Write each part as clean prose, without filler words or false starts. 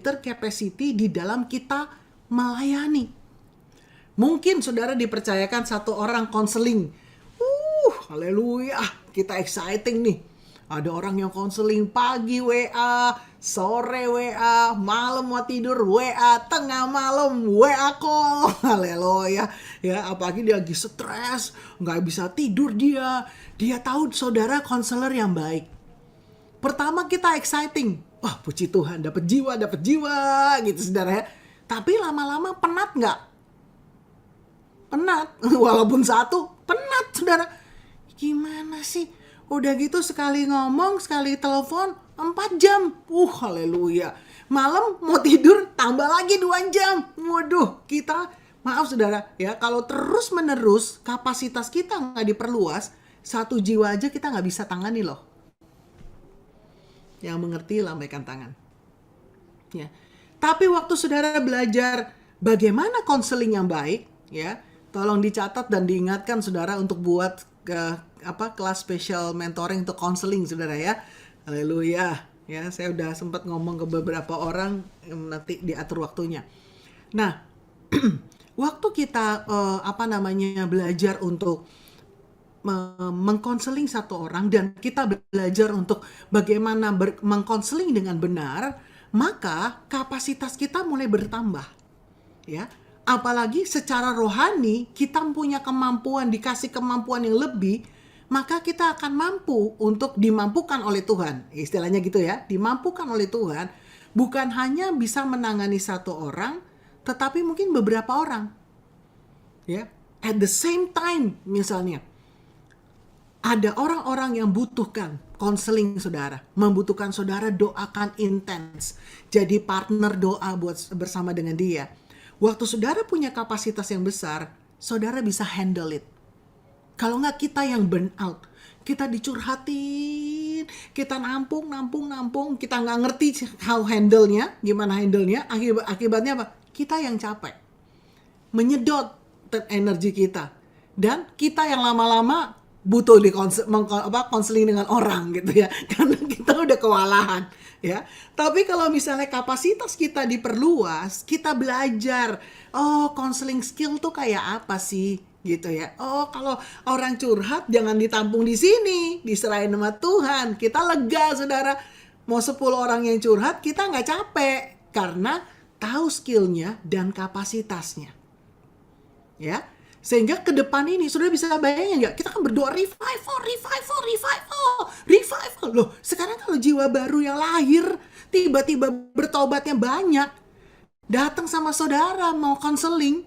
greater capacity di dalam kita melayani. Mungkin saudara dipercayakan satu orang konseling. Haleluya, kita exciting nih. Ada orang yang konseling pagi WA, sore WA, malam mau tidur WA, tengah malam WA call. Haleluya. Ya, apalagi dia lagi stres, nggak bisa tidur dia. Dia tahu saudara konselor yang baik. Pertama kita exciting. Wah, puji Tuhan, dapat jiwa gitu saudara ya. Tapi lama-lama penat nggak? Penat, walaupun satu, penat saudara. Gimana sih? Udah gitu sekali ngomong, sekali telepon 4 jam. Haleluya. Malam mau tidur tambah lagi 2 jam. Waduh, kita maaf saudara ya, kalau terus menerus kapasitas kita nggak diperluas, satu jiwa aja kita nggak bisa tangani loh. Yang mengerti lambaikan tangan. Ya. Tapi waktu saudara belajar bagaimana konseling yang baik, ya, tolong dicatat dan diingatkan saudara untuk buat kelas special mentoring untuk konseling saudara ya. Haleluya. Ya, saya udah sempat ngomong ke beberapa orang, nanti diatur waktunya. Nah, waktu kita belajar untuk mengkonseling satu orang dan kita belajar untuk bagaimana mengkonseling dengan benar, maka kapasitas kita mulai bertambah. Ya. Apalagi secara rohani kita punya kemampuan, dikasih kemampuan yang lebih, maka kita akan mampu untuk dimampukan oleh Tuhan. Istilahnya gitu ya, dimampukan oleh Tuhan, bukan hanya bisa menangani satu orang, tetapi mungkin beberapa orang. Ya, at the same time misalnya, ada orang-orang yang butuhkan konseling saudara, membutuhkan saudara doakan intens, jadi partner doa buat bersama dengan dia. Waktu saudara punya kapasitas yang besar, saudara bisa handle it. Kalau nggak kita yang burn out, kita dicurhatin, kita nampung, kita nggak ngerti gimana handle-nya, akibatnya apa? Kita yang capek, menyedot energi kita, dan kita yang lama-lama butuh konseling dengan orang gitu ya, karena kita udah kewalahan ya. Tapi kalau misalnya kapasitas kita diperluas, kita belajar, konseling skill tuh kayak apa sih gitu ya. Kalau orang curhat jangan ditampung di sini, diserahin sama Tuhan. Kita lega saudara. Mau 10 orang yang curhat kita nggak capek karena tahu skillnya dan kapasitasnya ya. Sehingga ke depan ini, saudara bisa bayangin nggak? Kita kan berdoa revival. Loh, sekarang kalau jiwa baru yang lahir, tiba-tiba bertobatnya banyak, datang sama saudara mau konseling.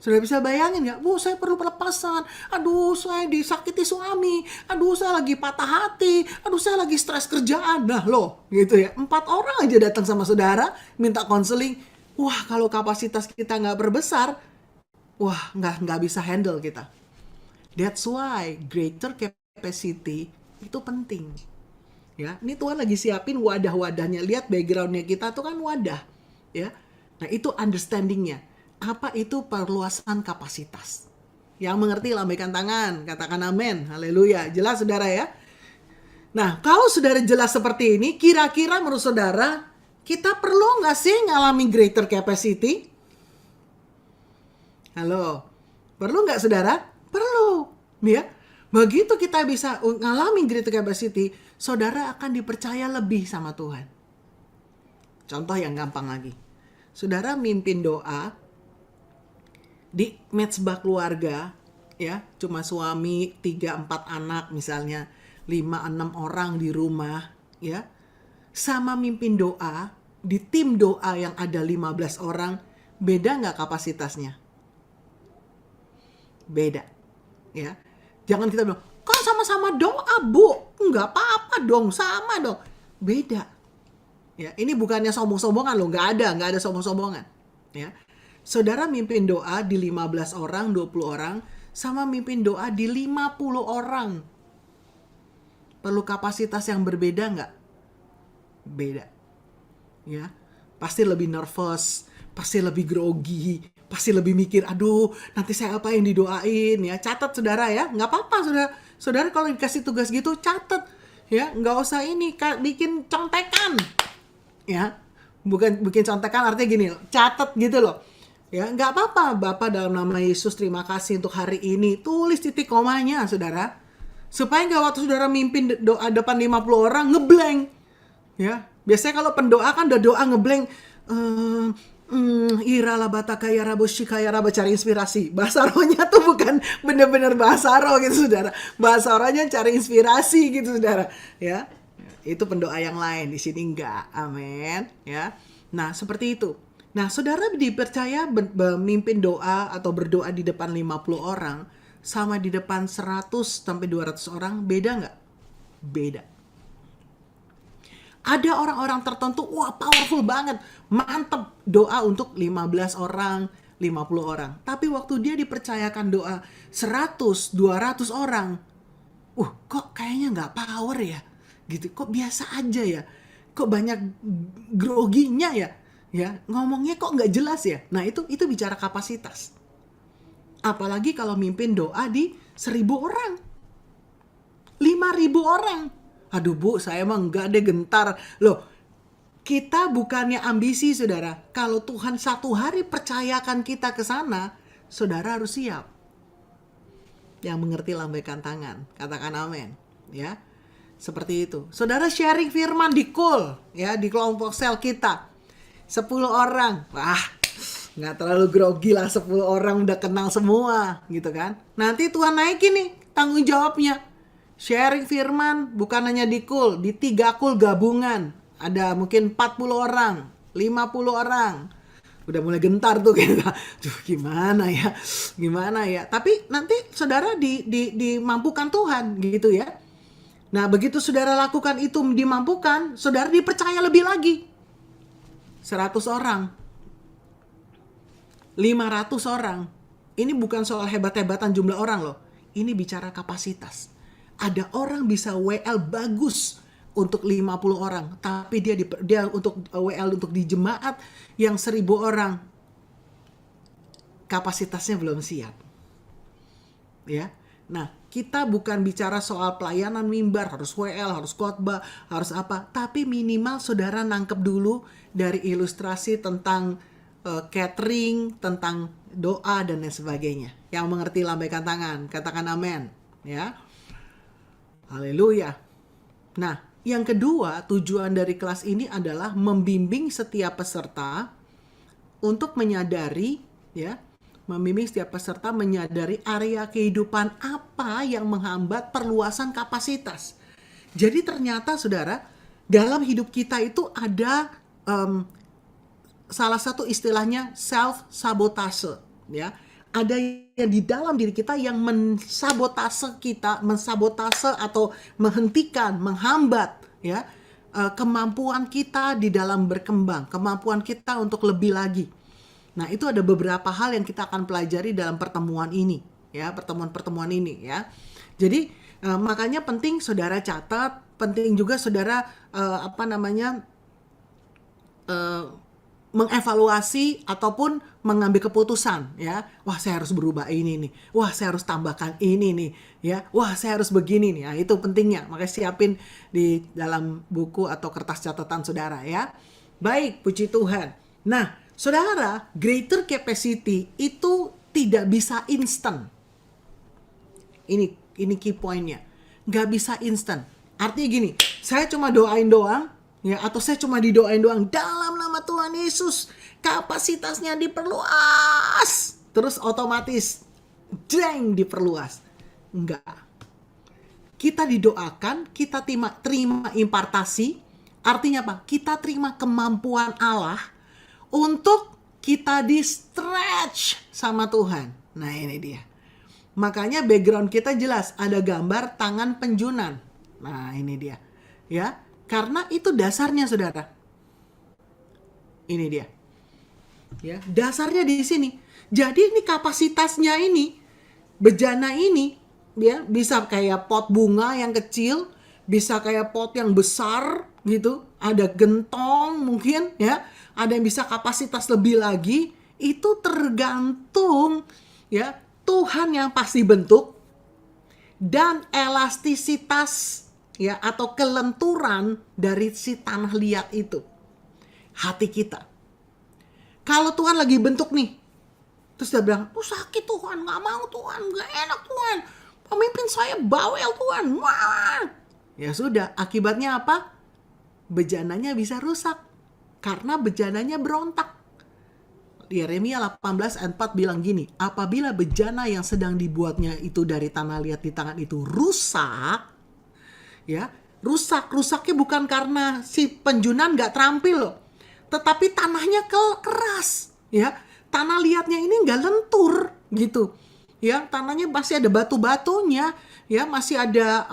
Saudara bisa bayangin nggak? Saya perlu pelepasan. Aduh, saya disakiti suami. Aduh, saya lagi patah hati. Aduh, saya lagi stres kerjaan. Nah loh, gitu ya. 4 orang aja datang sama saudara, minta konseling. Wah, kalau kapasitas kita nggak berbesar, nggak bisa handle kita. That's why greater capacity itu penting. Ya, ini Tuhan lagi siapin wadah-wadahnya. Lihat backgroundnya kita tuh kan wadah. Ya, nah itu understandingnya. Apa itu perluasan kapasitas? Yang mengerti lambaikan tangan, katakan amin. Haleluya. Jelas saudara ya? Nah, kalau saudara jelas seperti ini, kira-kira menurut saudara kita perlu nggak sih ngalami greater capacity? Halo, perlu nggak saudara? Perlu, ya. Begitu kita bisa ngalami greater capacity, saudara akan dipercaya lebih sama Tuhan. Contoh yang gampang lagi, saudara mimpin doa di mezbah keluarga, ya, cuma suami, 3-4 anak misalnya, 5-6 orang di rumah, ya, sama mimpin doa di tim doa yang ada 15 orang, beda nggak kapasitasnya? Beda, ya. Jangan kita bilang, kan sama-sama doa bu, nggak apa-apa dong, sama dong. Beda, ya. Ini bukannya sombong-sombongan loh, nggak ada sombong-sombongan, ya. Saudara mimpin doa di 15 orang, 20 orang, sama mimpin doa di 50 orang. Perlu kapasitas yang berbeda nggak? Beda, ya. Pasti lebih nervous, pasti lebih grogi, pasti lebih mikir, aduh nanti saya apa yang didoain ya. Catat saudara ya, nggak apa-apa saudara kalau dikasih tugas gitu catat ya, nggak usah bikin contekan ya. bukan bikin contekan, artinya gini, catat gitu loh. Ya, nggak apa-apa, Bapak dalam nama Yesus terima kasih untuk hari ini. Tulis titik komanya, saudara. Supaya nggak waktu saudara mimpin doa depan 50 orang, ngeblank. Ya, biasanya kalau pendoa kan udah doa ngeblank. Irala bataka ya rabu shikaya raba, cari inspirasi. Bahasa rohnya tuh bukan bener-bener bahasa roh gitu, saudara. Bahasa rohnya cari inspirasi gitu, saudara. Ya, itu pendoa yang lain, di sini enggak. Amin. Ya. Nah, seperti itu. Nah, saudara dipercaya memimpin doa atau berdoa di depan 50 orang sama di depan 100 sampai 200 orang, beda nggak? Beda. Ada orang-orang tertentu, wah powerful banget, mantep doa untuk 15 orang, 50 orang. Tapi waktu dia dipercayakan doa 100, 200 orang, kok kayaknya nggak power ya? Gitu, kok biasa aja ya? Kok banyak groginya ya? Ya, ngomongnya kok nggak jelas ya? Nah, itu bicara kapasitas. Apalagi kalau mimpin doa di 1.000 orang, 5.000 orang. Aduh Bu, saya emang enggak deh, gentar. Loh, kita bukannya ambisi, saudara. Kalau Tuhan satu hari percayakan kita ke sana, saudara harus siap. Yang mengerti lambaikan tangan, katakan amin. Ya, seperti itu. Saudara sharing firman di call, ya, di kelompok sel kita. 10 orang, wah, nggak terlalu grogi lah, 10 orang udah kenal semua, gitu kan. Nanti Tuhan naikin nih tanggung jawabnya. Sharing firman bukan hanya di kul, di 3 kul gabungan. Ada mungkin 40 orang, 50 orang. Udah mulai gentar tuh kita. Duh, gimana ya. Tapi nanti saudara dimampukan Tuhan gitu ya. Nah, begitu saudara lakukan itu dimampukan, saudara dipercaya lebih lagi. 100 orang. 500 orang. Ini bukan soal hebat-hebatan jumlah orang loh. Ini bicara kapasitas. Ada orang bisa WL bagus untuk 50 orang, tapi dia untuk WL untuk di jemaat yang 1.000 orang kapasitasnya belum siap. Ya. Nah, kita bukan bicara soal pelayanan mimbar, harus WL, harus khotbah, harus apa, tapi minimal saudara nangkep dulu dari ilustrasi tentang catering, tentang doa dan lain sebagainya. Yang mengerti lambaikan tangan, katakan amin, ya. Haleluya. Nah, yang kedua, tujuan dari kelas ini adalah membimbing setiap peserta untuk menyadari, ya, membimbing setiap peserta menyadari area kehidupan apa yang menghambat perluasan kapasitas. Jadi ternyata, saudara, dalam hidup kita itu ada salah satu istilahnya self-sabotase, ya. Ada yang di dalam diri kita yang mensabotase atau menghentikan, menghambat, ya, kemampuan kita di dalam berkembang, kemampuan kita untuk lebih lagi. Nah, itu ada beberapa hal yang kita akan pelajari dalam pertemuan ini, ya, pertemuan ini, ya. Jadi makanya penting saudara catat, penting juga saudara mengevaluasi ataupun mengambil keputusan, ya. Wah, saya harus berubah ini nih. Wah, saya harus tambahkan ini nih, ya. Wah, saya harus begini nih. Nah, itu pentingnya. Makanya siapin di dalam buku atau kertas catatan saudara, ya. Baik, puji Tuhan. Nah, saudara, greater capacity itu tidak bisa instan. Ini key pointnya. Nggak bisa instan. Artinya gini, saya cuma doain doang, ya, atau saya cuma didoain doang dalam nama Tuhan Yesus, kapasitasnya diperluas, terus otomatis diperluas. Enggak. Kita didoakan, kita terima impartasi, artinya apa? Kita terima kemampuan Allah untuk kita di stretch sama Tuhan. Nah, ini dia. Makanya background kita jelas, ada gambar tangan penjunan. Nah, ini dia. Ya, karena itu dasarnya, saudara. Ini dia. Ya, dasarnya di sini. Jadi ini kapasitasnya ini, bejana ini, ya, bisa kayak pot bunga yang kecil, bisa kayak pot yang besar gitu. Ada gentong mungkin, ya. Ada yang bisa kapasitas lebih lagi. Itu tergantung, ya, Tuhan yang pasti bentuk dan elastisitas, ya, atau kelenturan dari si tanah liat itu. hati kita. Kalau Tuhan lagi bentuk nih, terus dia bilang, sakit Tuhan, gak mau Tuhan, gak enak Tuhan, pemimpin saya bawel Tuhan. Wah. Ya sudah, akibatnya apa? Bejananya bisa rusak, karena bejananya berontak. Yeremia 18 ayat 4 bilang gini, apabila bejana yang sedang dibuatnya itu dari tanah liat di tangan itu rusak, ya, rusaknya bukan karena si penjunan gak terampil loh, tetapi tanahnya keras, ya, tanah liatnya ini gak lentur gitu, ya, tanahnya masih ada batu-batunya, ya, masih ada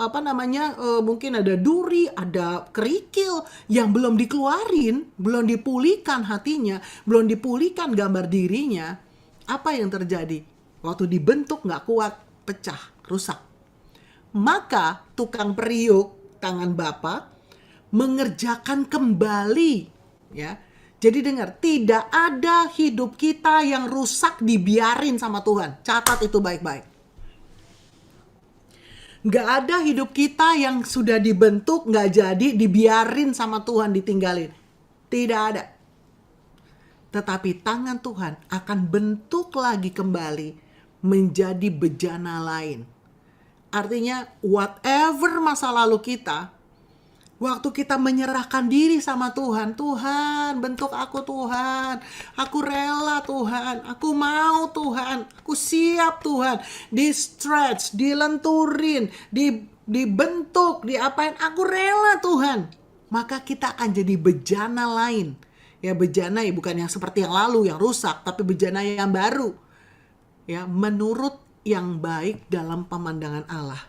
mungkin ada duri, ada kerikil yang belum dikeluarin, belum dipulihkan hatinya, belum dipulihkan gambar dirinya. Apa yang terjadi? Waktu dibentuk gak kuat, pecah, rusak. Maka tukang periuk tangan Bapa mengerjakan kembali, ya. Jadi dengar, tidak ada hidup kita yang rusak dibiarin sama Tuhan. Catat itu baik-baik. Gak ada hidup kita yang sudah dibentuk, gak jadi, dibiarin sama Tuhan, ditinggalin. Tidak ada. Tetapi tangan Tuhan akan bentuk lagi kembali menjadi bejana lain. Artinya whatever masa lalu kita, waktu kita menyerahkan diri sama Tuhan, Tuhan bentuk aku Tuhan, aku rela Tuhan, aku mau Tuhan, aku siap Tuhan, di stretch, dilenturin, dibentuk, diapain, aku rela Tuhan. Maka kita akan jadi bejana lain. Ya, bejana ya bukan yang seperti yang lalu yang rusak, tapi bejana yang baru. Ya, menurut yang baik dalam pemandangan Allah.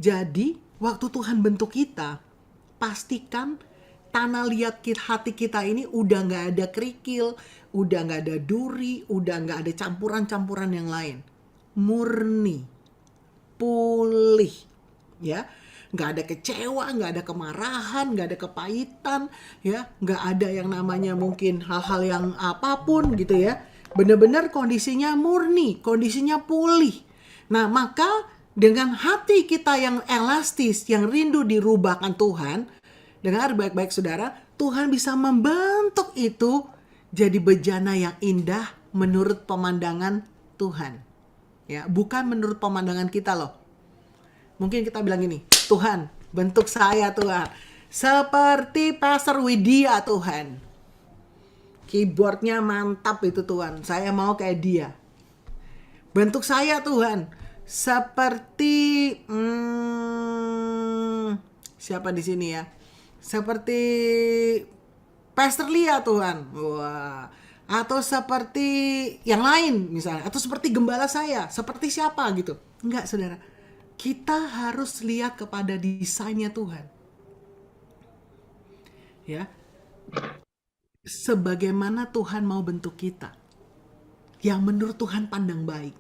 Jadi, waktu Tuhan bentuk kita, pastikan tanah liat hati kita ini udah gak ada kerikil, udah gak ada duri, udah gak ada campuran-campuran yang lain. Murni, pulih, ya. Gak ada kecewa, gak ada kemarahan, gak ada kepahitan, ya. Gak ada yang namanya mungkin hal-hal yang apapun gitu ya. Benar-benar kondisinya murni, kondisinya pulih. Nah, maka dengan hati kita yang elastis, yang rindu dirubahkan Tuhan, dengar baik-baik saudara, Tuhan bisa membentuk itu jadi bejana yang indah menurut pemandangan Tuhan. Ya, bukan menurut pemandangan kita loh. Mungkin kita bilang gini, Tuhan, bentuk saya Tuhan seperti Pastor Widya Tuhan. Keyboardnya mantap itu Tuhan, saya mau kayak dia. Bentuk saya Tuhan seperti siapa di sini ya? Seperti Pastor Lia Tuhan. Wah. Atau seperti yang lain misalnya, atau seperti gembala saya, seperti siapa gitu. Enggak, saudara. Kita harus lihat kepada desainnya Tuhan. Ya. Sebagaimana Tuhan mau bentuk kita. Yang menurut Tuhan pandang baik.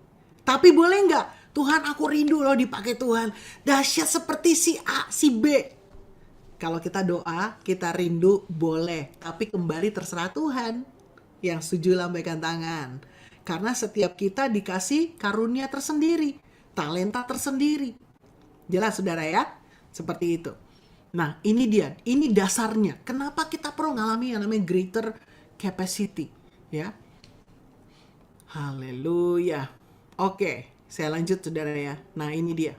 Tapi boleh enggak? Tuhan, aku rindu loh dipakai Tuhan. Dahsyat seperti si A, si B. Kalau kita doa, kita rindu, boleh. Tapi kembali terserah Tuhan. Yang setuju lambaikan tangan. Karena setiap kita dikasih karunia tersendiri. Talenta tersendiri. Jelas saudara ya? Seperti itu. Nah, ini dia. Ini dasarnya. Kenapa kita perlu ngalami yang namanya greater capacity. Ya. Haleluya. Oke, saya lanjut saudara ya. Nah, ini dia.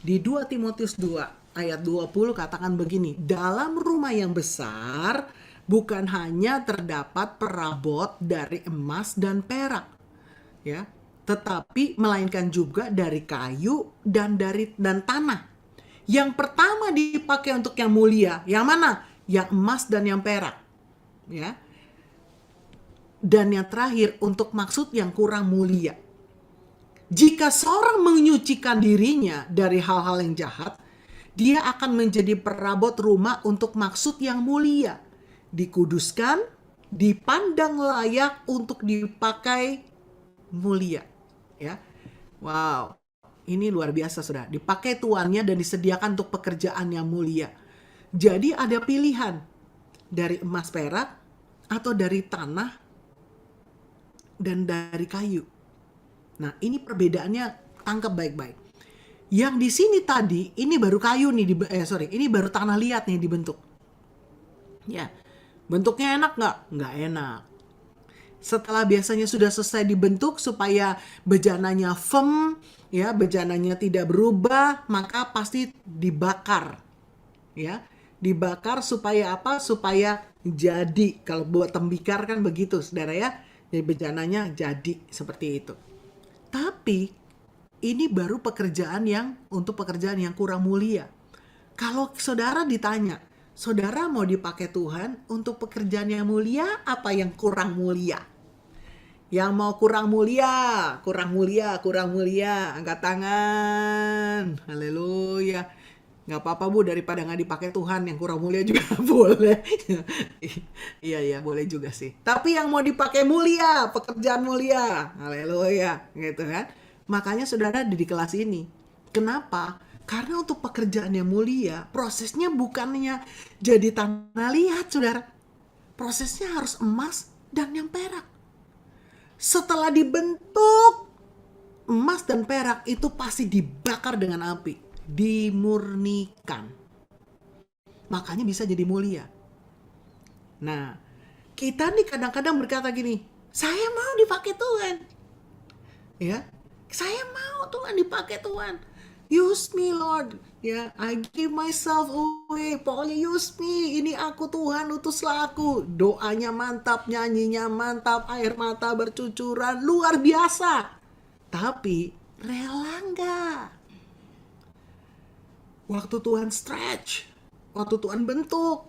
Di 2 Timotius 2 ayat 20 katakan begini. Dalam rumah yang besar bukan hanya terdapat perabot dari emas dan perak. Ya. Tetapi melainkan juga dari kayu dan tanah. Yang pertama dipakai untuk yang mulia, yang mana? Yang emas dan yang perak. Ya. Dan yang terakhir untuk maksud yang kurang mulia. Jika seorang menyucikan dirinya dari hal-hal yang jahat, dia akan menjadi perabot rumah untuk maksud yang mulia. Dikuduskan, dipandang layak untuk dipakai mulia. Ya. Wow. Ini luar biasa saudara. Dipakai tuannya dan disediakan untuk pekerjaan yang mulia. Jadi ada pilihan. Dari emas perak atau dari tanah dan dari kayu. Nah, ini perbedaannya, tangkap baik-baik. Yang di sini tadi, ini baru kayu nih, ini baru tanah liat nih dibentuk. Ya, Bentuknya enak nggak? Nggak enak. Setelah biasanya sudah selesai dibentuk supaya bejananya firm, ya, bejananya tidak berubah, maka pasti dibakar, ya. Dibakar supaya apa? Supaya jadi. Kalau buat tembikar kan begitu, Saudara ya. Jadi bejananya jadi seperti itu. Tapi ini baru pekerjaan yang untuk pekerjaan yang kurang mulia. Kalau saudara ditanya, saudara mau dipakai Tuhan untuk pekerjaan yang mulia apa yang kurang mulia? Yang mau kurang mulia, kurang mulia, kurang mulia, angkat tangan. Haleluya. Nggak apa-apa Bu, daripada nggak dipakai Tuhan, yang kurang mulia juga boleh. Iya, iya, boleh juga sih. Tapi yang mau dipakai mulia, pekerjaan mulia. Haleluya, gitu kan. Makanya saudara di kelas ini. Kenapa? Karena untuk pekerjaan yang mulia, prosesnya bukannya jadi tanah liat, saudara. Prosesnya harus emas dan yang perak. Setelah dibentuk, emas dan perak itu pasti dibakar dengan api, dimurnikan. Makanya bisa jadi mulia. Nah, kita nih kadang-kadang berkata gini, saya mau dipakai Tuhan. Ya, saya mau Tuhan dipakai Tuhan. Use me Lord. Ya, I give myself away. Pokoknya use me. Ini aku Tuhan, utuslah aku. Doanya mantap, nyanyinya mantap, air mata bercucuran, luar biasa. Tapi rela nggak? Waktu Tuhan stretch, waktu Tuhan bentuk,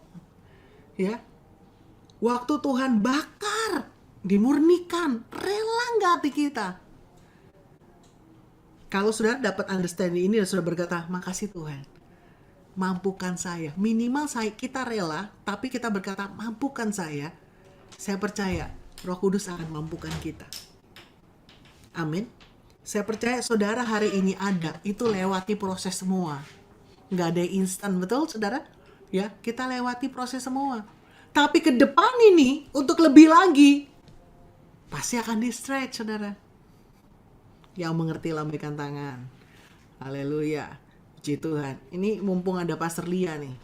ya, waktu Tuhan bakar, dimurnikan, rela nggak hati kita? Kalau sudah dapat understanding ini dan sudah berkata, makasih Tuhan, mampukan saya. Minimal kita rela, tapi kita berkata, mampukan saya. Saya percaya Roh Kudus akan mampukan kita. Amin. Saya percaya saudara hari ini ada, itu lewati proses semua. Nggak ada instan, betul saudara? Ya, kita lewati proses semua. Tapi ke depan ini, untuk lebih lagi, pasti akan di-stretch saudara. Yang mengerti lambaikan tangan. Haleluya. Puji Tuhan. Ini mumpung ada Pastor Lia nih.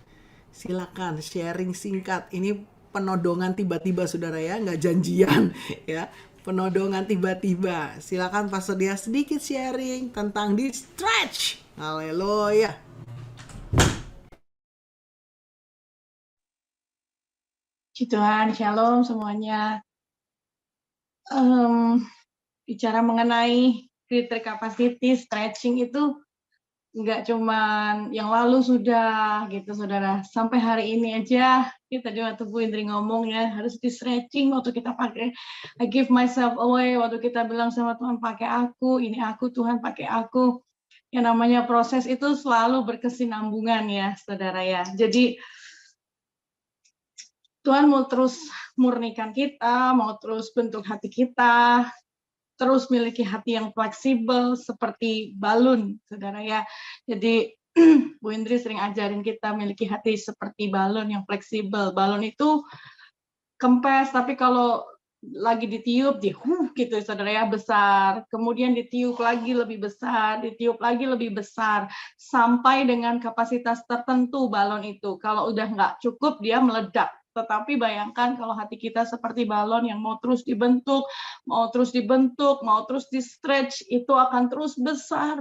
Silakan sharing singkat. Ini penodongan tiba-tiba saudara ya, nggak janjian ya. Penodongan tiba-tiba. Silakan Pastor Lia sedikit sharing tentang di stretch. Haleluya. Puji Tuhan, shalom semuanya. Bicara mengenai greater capacity stretching itu nggak cuman yang lalu sudah gitu saudara, sampai hari ini aja kita juga waktu Bu Indri ngomong ya harus di stretching waktu kita pakai I give myself away, waktu kita bilang sama Tuhan pakai aku, ini aku Tuhan pakai aku. Yang namanya proses itu selalu berkesinambungan ya saudara ya. Jadi Tuhan mau terus murnikan kita, mau terus bentuk hati kita, terus miliki hati yang fleksibel seperti balon, saudara ya. Jadi Bu Indri sering ajarin kita miliki hati seperti balon yang fleksibel. Balon itu kempes, tapi kalau lagi ditiup, gitu saudara ya, besar. Kemudian ditiup lagi lebih besar, ditiup lagi lebih besar. Sampai dengan kapasitas tertentu balon itu. Kalau udah nggak cukup, dia meledak. Tetapi bayangkan kalau hati kita seperti balon yang mau terus dibentuk, mau terus di stretch, itu akan terus besar,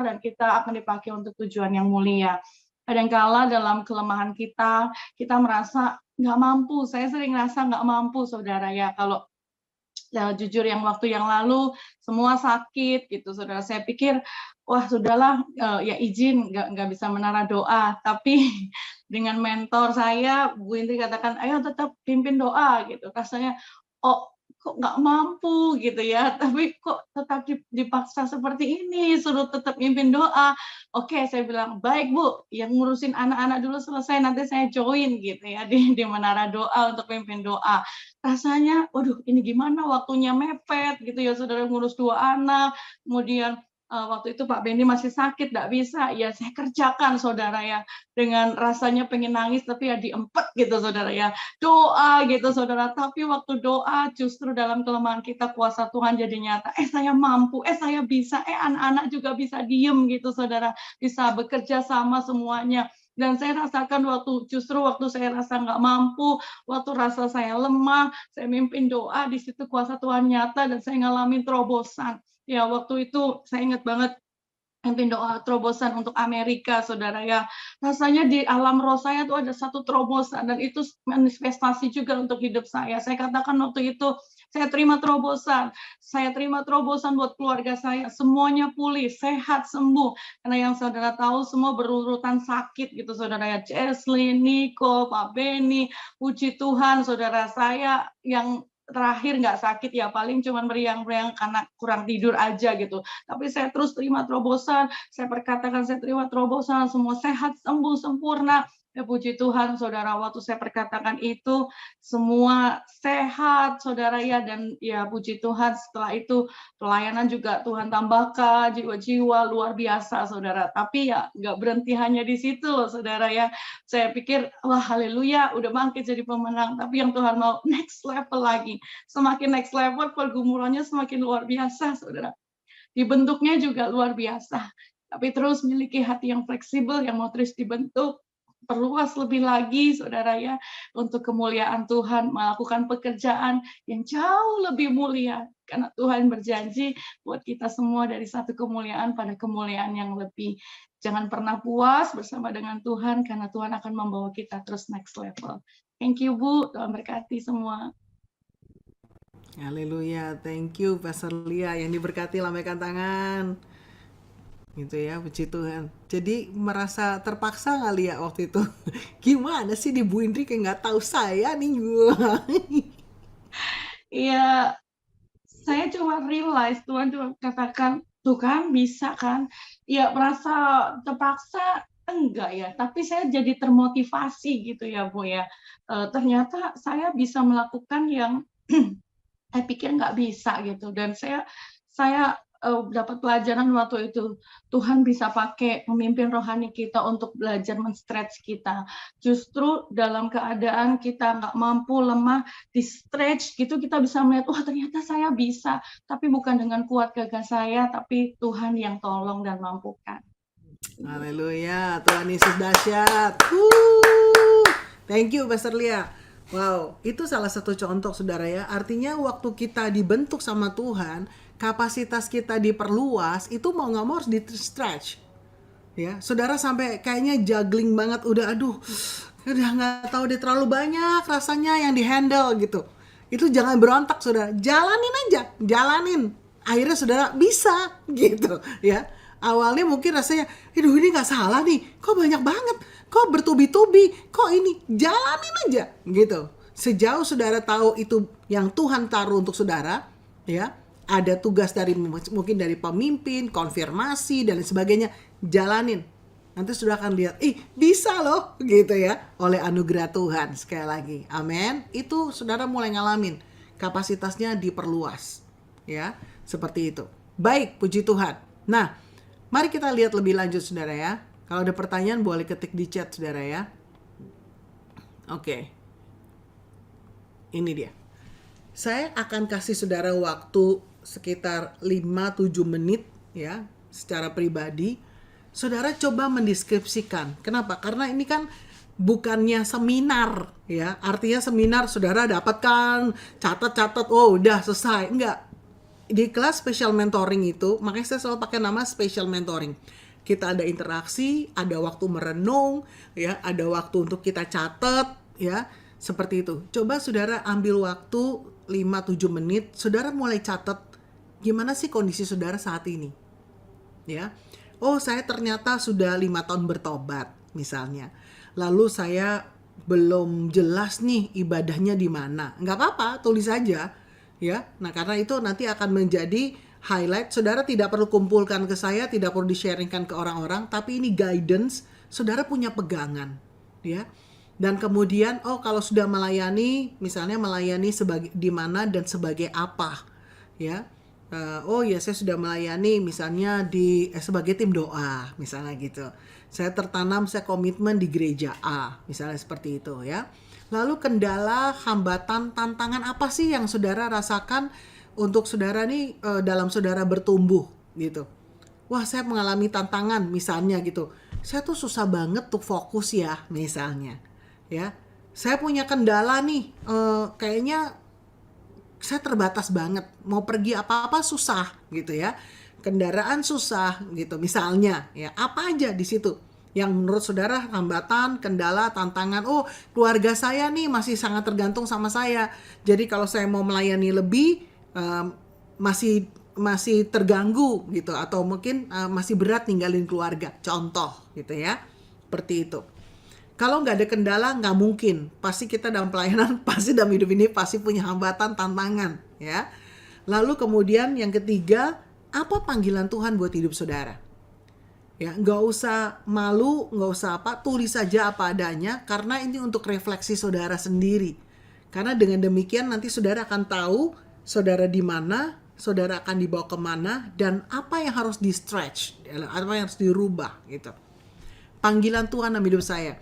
dan kita akan dipakai untuk tujuan yang mulia. Kadangkala dalam kelemahan kita merasa nggak mampu. Saya sering rasa nggak mampu, saudara ya. Kalau ya, jujur yang waktu yang lalu semua sakit gitu, saudara. Saya pikir, wah sudahlah, ya izin nggak bisa menara doa. Tapi dengan mentor saya, Bu Indri katakan, ayo tetap pimpin doa gitu. Rasanya, oh kok nggak mampu gitu ya, tapi kok tetap dipaksa seperti ini, suruh tetap pimpin doa. Oke, saya bilang, baik Bu, yang ngurusin anak-anak dulu selesai, nanti saya join gitu ya di menara doa untuk pimpin doa. Rasanya, waduh ini gimana waktunya mepet gitu ya saudara, ngurus 2 anak, kemudian waktu itu Pak Benny masih sakit, nggak bisa, ya saya kerjakan saudara ya, dengan rasanya pengen nangis tapi ya diempet gitu saudara ya, doa gitu saudara, tapi waktu doa justru dalam kelemahan kita kuasa Tuhan jadi nyata, saya mampu, saya bisa, anak-anak juga bisa diem gitu saudara, bisa bekerja sama semuanya. Dan saya rasakan justru waktu saya rasa nggak mampu, waktu rasa saya lemah, saya mimpin doa, di situ kuasa Tuhan nyata dan saya ngalamin terobosan. Ya, waktu itu saya ingat banget mimpin doa terobosan untuk Amerika, saudara ya. Rasanya di alam roh saya tuh ada satu terobosan dan itu manifestasi juga untuk hidup saya. Saya katakan waktu itu, saya terima terobosan. Saya terima terobosan buat keluarga saya. Semuanya pulih, sehat, sembuh. Karena yang saudara tahu semua berurutan sakit gitu, saudara ya. Jesslyn, Nico, Pak Benny, puji Tuhan, saudara saya yang terakhir nggak sakit ya, paling cuma meriang-meriang karena kurang tidur aja gitu. Tapi saya terus terima terobosan, saya perkatakan saya terima terobosan, semua sehat, sembuh, sempurna. Ya puji Tuhan, saudara, waktu saya perkatakan itu, semua sehat, saudara ya, dan ya puji Tuhan setelah itu pelayanan juga Tuhan tambahkan, jiwa-jiwa luar biasa, saudara. Tapi ya nggak berhenti hanya di situ loh, saudara ya. Saya pikir, wah haleluya, udah bangkit jadi pemenang. Tapi yang Tuhan mau next level lagi. Semakin next level, pergumulannya semakin luar biasa, saudara. Dibentuknya juga luar biasa. Tapi terus miliki hati yang fleksibel, yang mau terus dibentuk, perluas lebih lagi, saudara ya, untuk kemuliaan Tuhan, melakukan pekerjaan yang jauh lebih mulia. Karena Tuhan berjanji buat kita semua dari satu kemuliaan pada kemuliaan yang lebih. Jangan pernah puas bersama dengan Tuhan, karena Tuhan akan membawa kita terus next level. Thank you, Bu. Tuhan berkati semua. Haleluya, thank you Pastor Lia yang diberkati, lambaikan tangan. Gitu ya, puji Tuhan. Jadi merasa terpaksa nggak Lia waktu itu? Gimana sih di Bu Indri kayak nggak tahu saya nih gua. Iya, saya cuma realize Tuhan cuma katakan, tuh kan bisa kan? Ya merasa terpaksa enggak ya, tapi saya jadi termotivasi gitu ya Bu ya. Ternyata saya bisa melakukan yang saya pikir nggak bisa gitu, dan saya dapat pelajaran waktu itu, Tuhan bisa pakai pemimpin rohani kita untuk belajar men-stretch kita. Justru dalam keadaan kita nggak mampu, lemah, di-stretch gitu kita bisa melihat, wah ternyata saya bisa, tapi bukan dengan kuat gagah saya, tapi Tuhan yang tolong dan mampukan. Haleluya, Tuhan Yesus dahsyat. Thank you Pastor Lia. Wow, itu salah satu contoh saudara ya. Artinya waktu kita dibentuk sama Tuhan, kapasitas kita diperluas, itu mau nggak mau harus di-stretch. Ya, saudara sampai kayaknya juggling banget, udah nggak tahu deh, terlalu banyak rasanya yang di-handle gitu. Itu jangan berontak saudara, jalanin aja, jalanin. Akhirnya saudara bisa gitu ya. Awalnya mungkin rasanya, aduh ini nggak salah nih, kok banyak banget, kok bertubi-tubi, kok ini, jalanin aja gitu. Sejauh saudara tahu itu yang Tuhan taruh untuk saudara, ya, ada tugas dari mungkin dari pemimpin, konfirmasi dan sebagainya, jalanin. Nanti saudara akan lihat, bisa loh gitu ya, oleh anugerah Tuhan. Sekali lagi, amin. Itu saudara mulai ngalamin, kapasitasnya diperluas, ya, seperti itu. Baik, puji Tuhan. Nah, mari kita lihat lebih lanjut saudara ya. Kalau ada pertanyaan boleh ketik di chat saudara ya. Oke. Ini dia. Saya akan kasih saudara waktu sekitar 5-7 menit ya, secara pribadi. Saudara coba mendeskripsikan. Kenapa? Karena ini kan bukannya seminar ya. Artinya seminar saudara dapatkan, catat-catat, oh udah selesai. Enggak. Di kelas special mentoring itu, makanya saya selalu pakai nama special mentoring. Kita ada interaksi, ada waktu merenung, ya, ada waktu untuk kita catat, ya, seperti itu. Coba saudara ambil waktu 5-7 menit, saudara mulai catat gimana sih kondisi saudara saat ini, ya. Oh, saya ternyata sudah 5 tahun bertobat, misalnya. Lalu saya belum jelas nih ibadahnya di mana. Nggak apa-apa, tulis aja. Ya, nah karena itu nanti akan menjadi highlight. Saudara tidak perlu kumpulkan ke saya, tidak perlu di-sharingkan ke orang-orang, tapi ini guidance, saudara punya pegangan, ya. Dan kemudian, oh kalau sudah melayani, misalnya melayani sebagai di mana dan sebagai apa, ya. Oh ya saya sudah melayani misalnya di sebagai tim doa, misalnya gitu. Saya tertanam, saya komitmen di gereja A, misalnya seperti itu ya. Lalu kendala, hambatan, tantangan apa sih yang saudara rasakan untuk saudara nih dalam saudara bertumbuh gitu. Wah saya mengalami tantangan misalnya gitu. saya tuh susah banget tuh fokus ya, misalnya. Ya, saya punya kendala nih, kayaknya saya terbatas banget, mau pergi apa-apa susah gitu ya, kendaraan susah gitu misalnya ya, apa aja di situ yang menurut saudara hambatan, kendala, tantangan. Oh, keluarga saya nih masih sangat tergantung sama saya, jadi kalau saya mau melayani lebih, masih masih terganggu gitu, atau mungkin masih berat ninggalin keluarga, contoh gitu ya, seperti itu. Kalau nggak ada kendala, nggak mungkin. Pasti kita dalam pelayanan, pasti dalam hidup ini pasti punya hambatan, tantangan, ya. Lalu kemudian yang ketiga, apa panggilan Tuhan buat hidup saudara? Ya, nggak usah malu, nggak usah apa, tulis saja apa adanya, karena ini untuk refleksi saudara sendiri. Karena dengan demikian nanti saudara akan tahu saudara di mana, saudara akan dibawa kemana, dan apa yang harus di stretch, apa yang harus dirubah gitu. Panggilan Tuhan dalam hidup saya.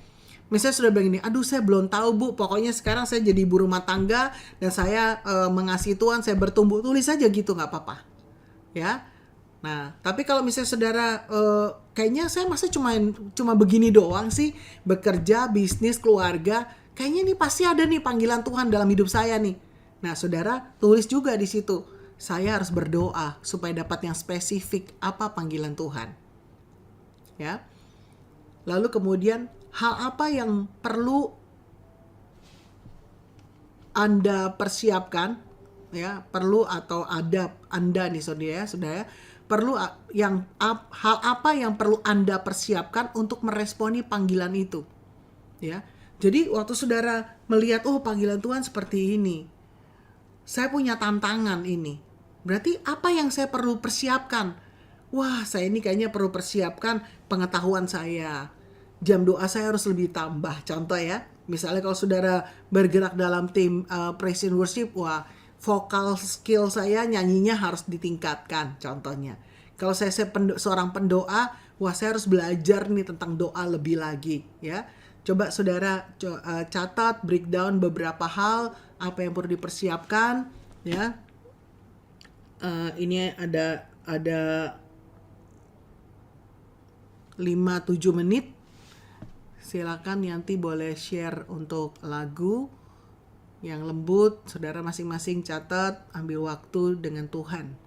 Misalnya sudah bilang ini, aduh saya belum tahu Bu, pokoknya sekarang saya jadi ibu rumah tangga dan saya mengasihi Tuhan, saya bertumbuh, tulis saja gitu, nggak apa-apa. Ya. Nah, tapi kalau misalnya saudara, kayaknya saya masa cuma begini doang sih, bekerja, bisnis, keluarga, kayaknya ini pasti ada nih panggilan Tuhan dalam hidup saya nih. Nah, saudara tulis juga di situ, saya harus berdoa supaya dapat yang spesifik apa panggilan Tuhan. Ya. Lalu kemudian hal apa yang perlu Anda persiapkan, ya, perlu atau ada Anda nih saudara, perlu hal apa yang perlu Anda persiapkan untuk meresponi panggilan itu, ya. Jadi waktu saudara melihat, oh panggilan Tuhan seperti ini, saya punya tantangan ini, berarti apa yang saya perlu persiapkan? Wah, saya ini kayaknya perlu persiapkan pengetahuan saya. Jam doa saya harus lebih tambah. Contoh ya, misalnya kalau saudara bergerak dalam tim praise and worship, wah, vokal skill saya nyanyinya harus ditingkatkan. Contohnya, kalau saya seorang pendoa, wah saya harus belajar nih tentang doa lebih lagi. Ya, coba saudara catat, breakdown beberapa hal apa yang perlu dipersiapkan. Ya, ini ada 5-7 menit. Silakan nanti boleh share untuk lagu yang lembut. Saudara masing-masing catat, ambil waktu dengan Tuhan.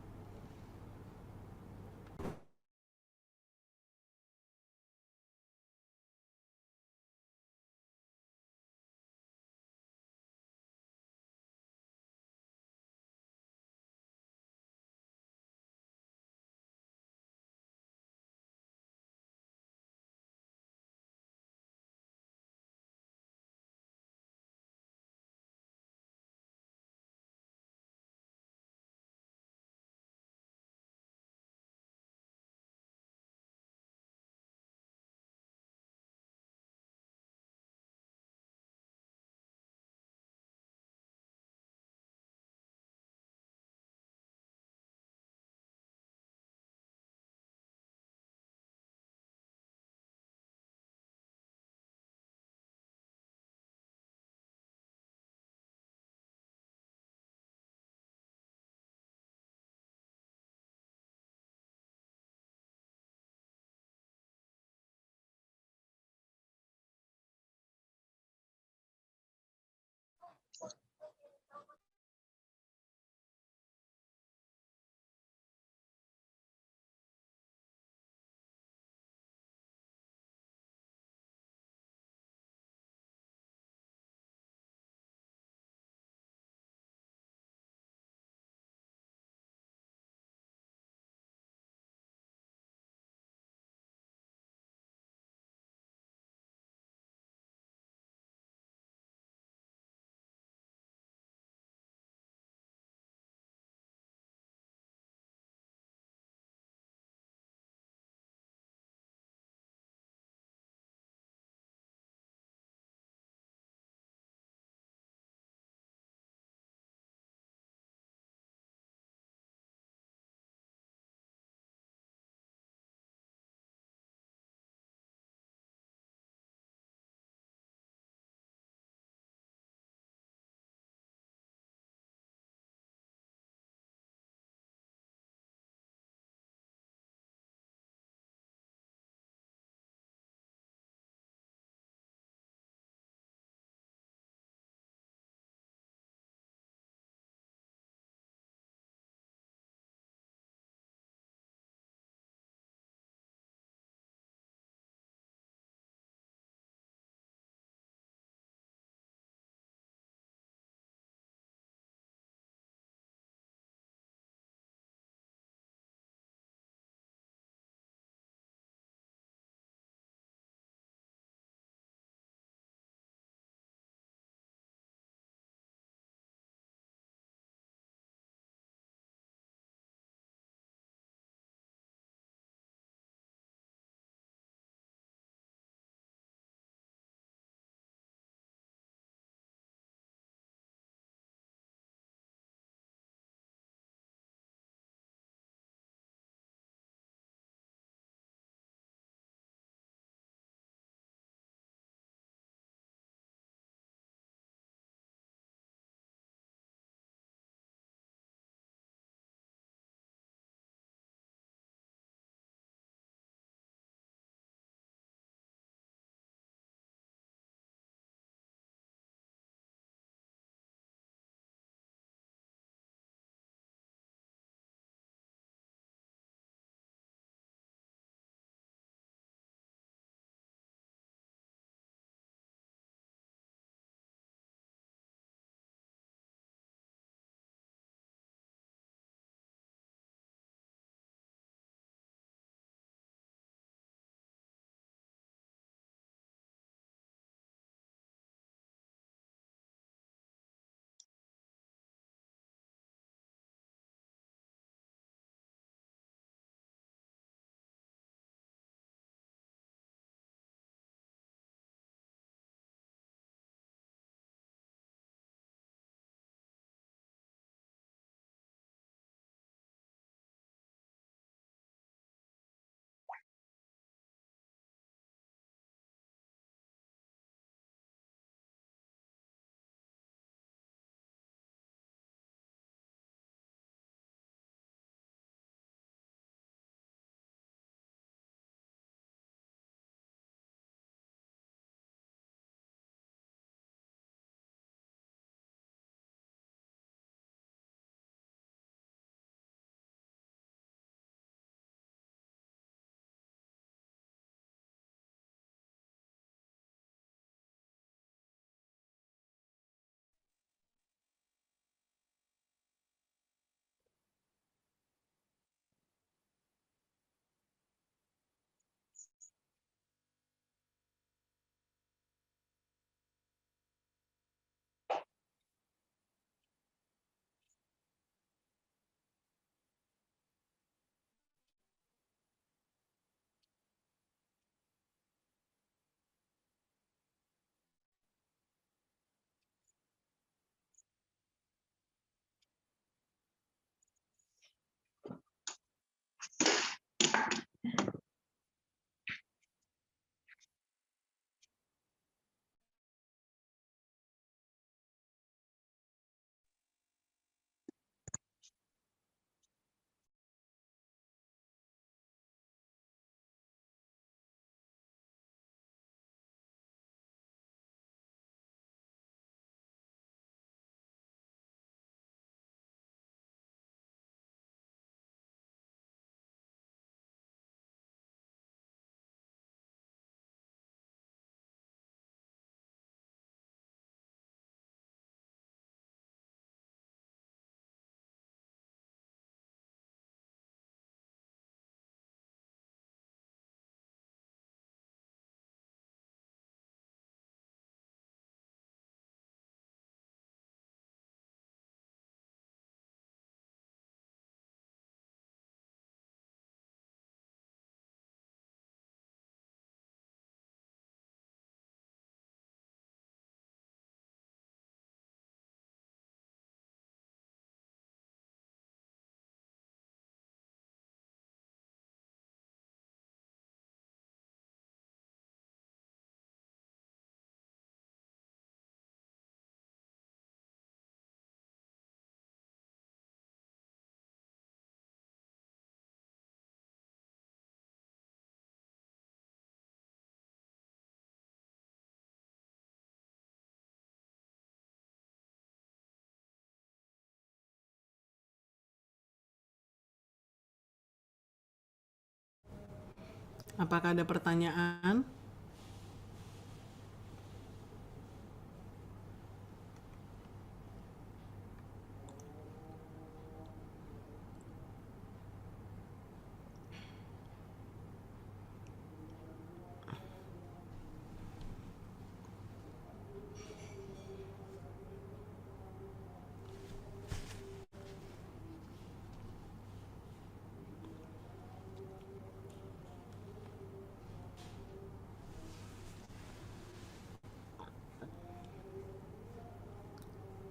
Apakah ada pertanyaan?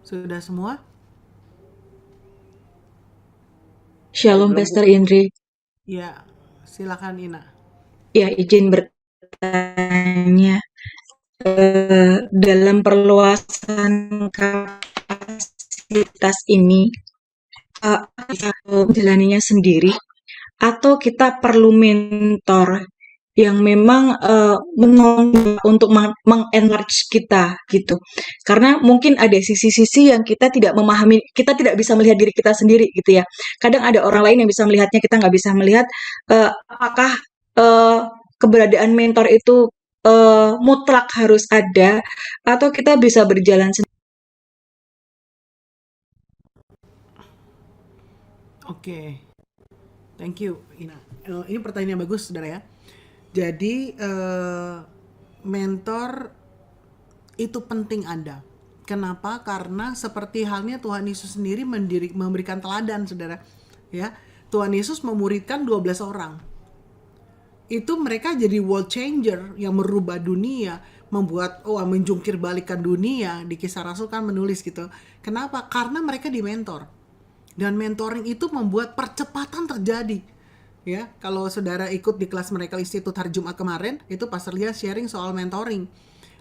Sudah semua? Shalom, Pastor Indri. Ya, silakan Ina. Ya, izin bertanya. Dalam perluasan kapasitas ini, kita menjalaninya sendiri, atau kita perlu mentor yang memang menolong untuk mengenlarge kita gitu. Karena mungkin ada sisi-sisi yang kita tidak memahami, kita tidak bisa melihat diri kita sendiri gitu ya. Kadang ada orang lain yang bisa melihatnya, kita nggak bisa melihat apakah eh, keberadaan mentor itu mutlak harus ada atau kita bisa berjalan sendiri. Oke, thank you Ina. Ini pertanyaan yang bagus, saudara ya. Jadi mentor itu penting ada. Kenapa? Karena seperti halnya Tuhan Yesus sendiri memberikan teladan, saudara. Ya, Tuhan Yesus memuridkan 12 orang. Itu mereka jadi world changer yang merubah dunia, membuat menjungkir balikan dunia. Di Kisah Rasul kan menulis gitu. Kenapa? Karena mereka dimentor. Dan mentoring itu membuat percepatan terjadi. Ya, kalau saudara ikut di kelas mereka Institut hari Jumat kemarin, itu Pastor Lia sharing soal mentoring.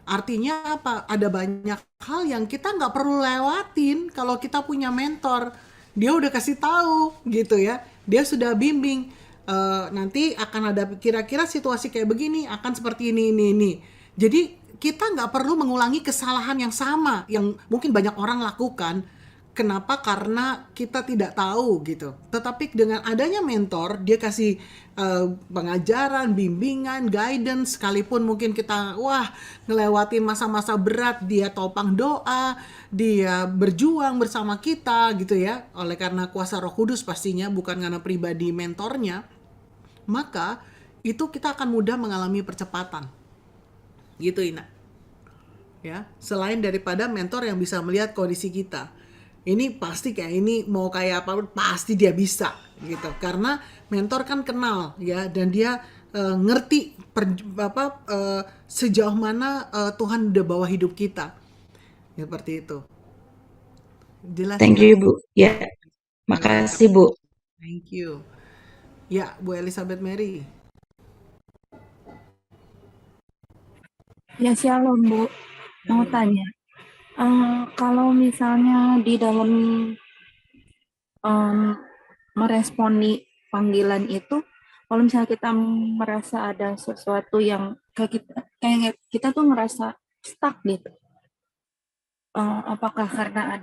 Artinya apa? Ada banyak hal yang kita nggak perlu lewatin kalau kita punya mentor. Dia udah kasih tahu gitu ya. Dia sudah bimbing. Nanti akan ada kira-kira situasi kayak begini, akan seperti ini. Jadi kita nggak perlu mengulangi kesalahan yang sama yang mungkin banyak orang lakukan. Kenapa? Karena kita tidak tahu gitu. Tetapi dengan adanya mentor, dia kasih pengajaran, bimbingan, guidance, sekalipun mungkin kita ngelewatin masa-masa berat, dia topang doa, dia berjuang bersama kita gitu ya. Oleh karena kuasa Roh Kudus pastinya, bukan karena pribadi mentornya, maka itu kita akan mudah mengalami percepatan. Gitu Ina. Ya, selain daripada mentor yang bisa melihat kondisi kita. Ini pasti kayak ini mau kayak apa pasti dia bisa gitu. Karena mentor kan kenal ya dan dia ngerti sejauh mana Tuhan udah bawa hidup kita. Seperti itu. Jelas Thank ya? you, Bu. Ya, makasih, Bu. Thank you. Ya, Bu Elizabeth Mary. Ya, shalom, Bu. Mau tanya, kalau misalnya di dalam meresponi panggilan itu, kalau misalnya kita merasa ada sesuatu yang kayak kita tuh merasa stuck gitu, apakah karena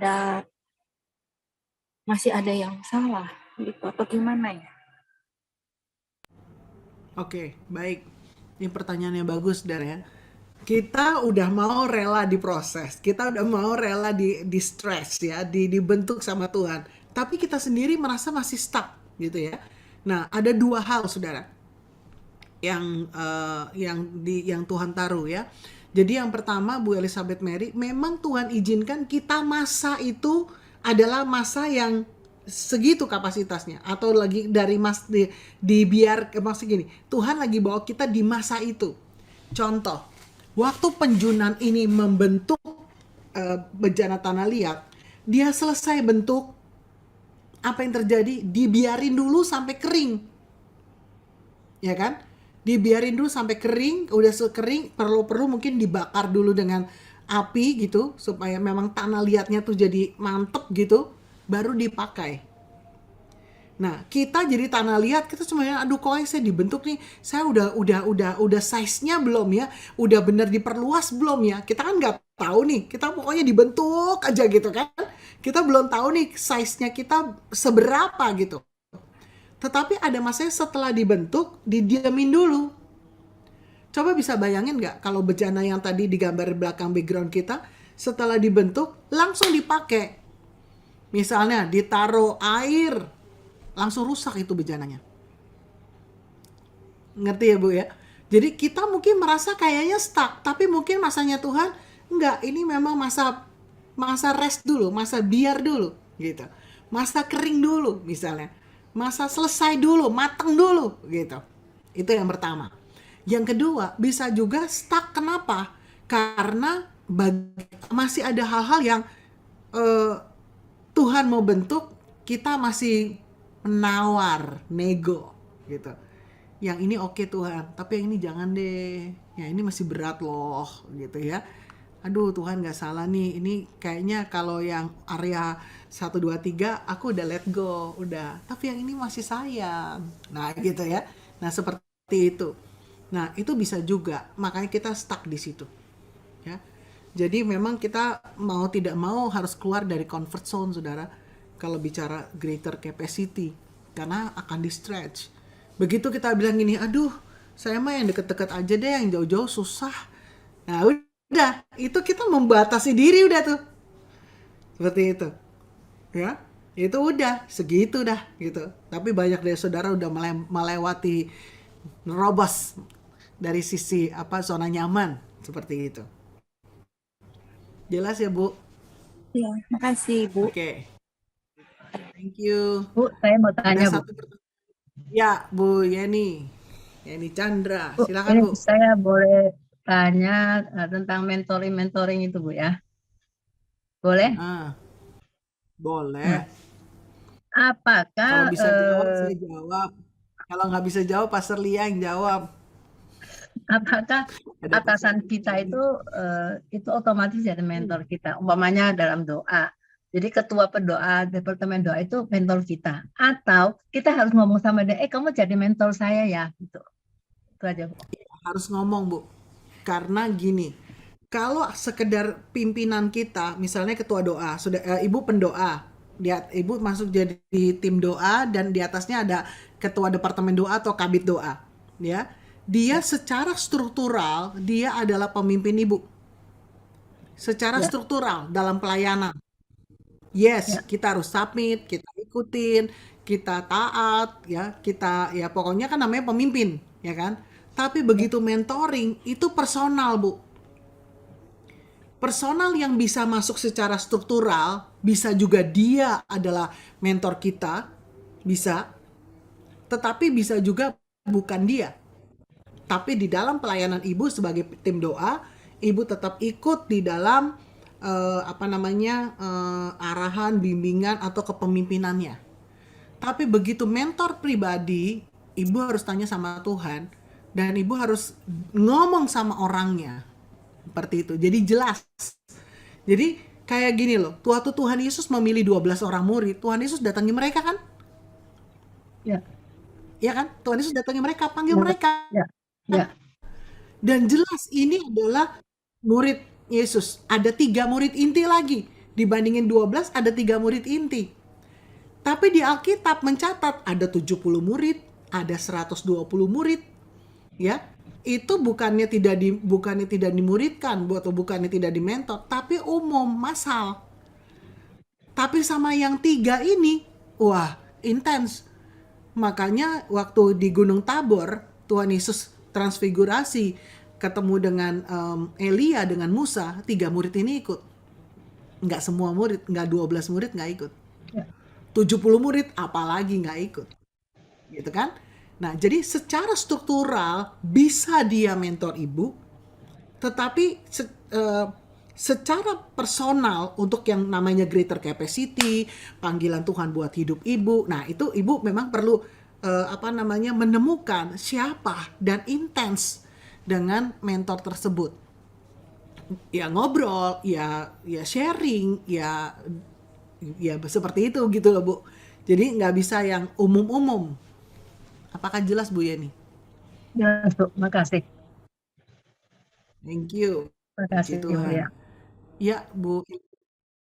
masih ada yang salah gitu atau gimana ya? Oke, baik. Ini pertanyaan yang bagus, Dar ya. Kita udah mau rela diproses, kita udah mau rela di stress ya, dibentuk sama Tuhan. Tapi kita sendiri merasa masih stuck gitu ya. Nah, ada dua hal, saudara, yang Tuhan taruh ya. Jadi yang pertama, Bu Elizabeth Mary, memang Tuhan izinkan kita masa itu adalah masa yang segitu kapasitasnya, atau lagi dari biar maksud gini, Tuhan lagi bawa kita di masa itu. Contoh, waktu penjunan ini membentuk bejana tanah liat, dia selesai bentuk, apa yang terjadi? Dibiarin dulu sampai kering, ya kan? Dibiarin dulu sampai kering, udah kering, perlu mungkin dibakar dulu dengan api gitu, supaya memang tanah liatnya tuh jadi mantep gitu, baru dipakai. Nah, kita jadi tanah liat, kita semuanya aduh kok saya dibentuk nih, saya udah size-nya belum ya, udah bener diperluas belum ya, kita kan nggak tahu nih, kita pokoknya dibentuk aja gitu kan, kita belum tahu nih size-nya kita seberapa gitu. Tetapi ada masanya setelah dibentuk, didiamin dulu, Coba bisa bayangin nggak kalau bejana yang tadi digambar di belakang background kita, setelah dibentuk langsung dipakai. Misalnya ditaruh air, langsung rusak itu bejananya. Ngerti ya Bu ya? Jadi kita mungkin merasa kayaknya stuck, tapi mungkin masanya Tuhan enggak, ini memang masa masa rest dulu, masa biar dulu gitu. Masa kering dulu misalnya. Masa selesai dulu, mateng dulu gitu. Itu yang pertama. Yang kedua, bisa juga stuck kenapa? Karena masih ada hal-hal yang eh, Tuhan mau bentuk, kita masih menawar, nego gitu. Yang ini oke Tuhan, tapi yang ini jangan deh. Ya ini masih berat loh gitu ya. Aduh Tuhan nggak salah nih, ini kayaknya kalau yang area 1, 2, 3 aku udah let go, udah. Tapi yang ini masih sayang. Nah gitu ya. Nah seperti itu. Nah itu bisa juga, makanya kita stuck di situ. Ya. Jadi memang kita mau tidak mau harus keluar dari comfort zone, saudara. Kalau bicara greater capacity, karena akan di stretch. Begitu kita bilang gini, aduh, saya mah yang deket-deket aja deh, yang jauh-jauh susah. Nah udah, itu kita membatasi diri udah tuh, seperti itu, ya. Itu udah segitu dah gitu. Tapi banyak dari saudara udah melewati, nerobos dari sisi apa zona nyaman seperti itu. Jelas ya Bu? Iya, makasih Bu. Oke, thank you. Bu, saya mau Ada tanya, Bu. satu pertanyaan. Ya, Bu Yeni Chandra, Bu, silakan ini Bu. saya boleh tanya tentang mentoring itu, Bu ya? Boleh? Ah, Nah, boleh. apakah Kalau bisa jawab, saya jawab. Kalau nggak bisa jawab, Pastor Lia yang jawab. apakah Ada Pastor atasan Lia kita lagi. itu otomatis jadi mentor kita? Umpamanya dalam doa. Jadi ketua pendoa, departemen doa itu mentor kita. Atau kita harus ngomong sama dia, kamu jadi mentor saya ya, gitu. Itu aja, Bu. Harus ngomong, Bu. Karena gini, kalau sekedar pimpinan kita, misalnya ketua doa, sudah ibu pendoa, ibu masuk jadi tim doa dan di atasnya ada ketua departemen doa atau kabit doa, ya. Dia secara struktural dia adalah pemimpin ibu. Secara Ya, struktural dalam pelayanan. Yes, ya, kita harus submit, kita ikutin, kita taat, ya, kita ya pokoknya kan namanya pemimpin, ya kan? Tapi ya, begitu mentoring itu personal, Bu. Personal yang bisa masuk secara struktural, bisa juga dia adalah mentor kita, bisa, tetapi bisa juga bukan dia. Tapi di dalam pelayanan ibu sebagai tim doa, ibu tetap ikut di dalam apa namanya arahan, bimbingan atau kepemimpinannya. Tapi begitu mentor pribadi, ibu harus tanya sama Tuhan dan ibu harus ngomong sama orangnya. Seperti itu. Jadi jelas. Jadi kayak gini loh, waktu Tuhan Yesus memilih 12 orang murid, Tuhan Yesus datangi mereka kan? ya, Ya kan? Tuhan Yesus datangi mereka, panggil ya, mereka. ya, ya, Dan jelas ini adalah murid Yesus. Ada 3 murid inti lagi. Dibandingin 12 ada 3 murid inti. Tapi di Alkitab mencatat ada 70 murid, ada 120 murid. Ya, itu bukannya tidak dimuridkan, atau bukannya tidak dimentor, tapi umum, massal. Tapi sama yang 3 ini, wah, intens. Makanya waktu di Gunung Tabor, Tuhan Yesus transfigurasi, ketemu dengan Elia dengan Musa, 3 murid ini ikut. Nggak semua murid, nggak 12 murid nggak ikut. ya. 70 murid apalagi nggak ikut. Gitu kan? Nah, jadi secara struktural bisa dia mentor ibu, tetapi secara personal untuk yang namanya greater capacity, panggilan Tuhan buat hidup ibu. Nah, itu ibu memang perlu apa namanya menemukan siapa dan intens dengan mentor tersebut. Ya ngobrol, ya sharing, ya seperti itu gitu loh, Bu. Jadi nggak bisa yang umum-umum. Apakah jelas Bu Yeni? Jelas, Bu. Makasih. Thank you. Puji Makasih, Bu ya. Tuhan. Ya, Bu.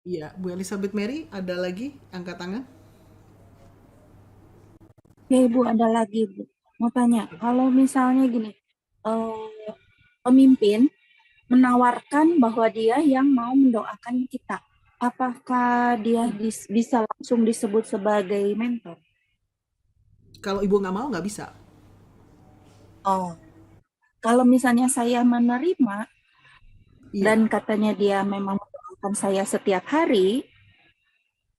Ya, Bu Elizabeth Mary, ada lagi angkat tangan? Ya Ibu, ada lagi Bu. Mau tanya, kalau misalnya gini, eh, pemimpin menawarkan bahwa dia yang mau mendoakan kita. Apakah dia bisa langsung disebut sebagai mentor? Kalau ibu nggak mau, nggak bisa. Oh, kalau misalnya saya menerima dan Iya. katanya dia memang mendoakan saya setiap hari,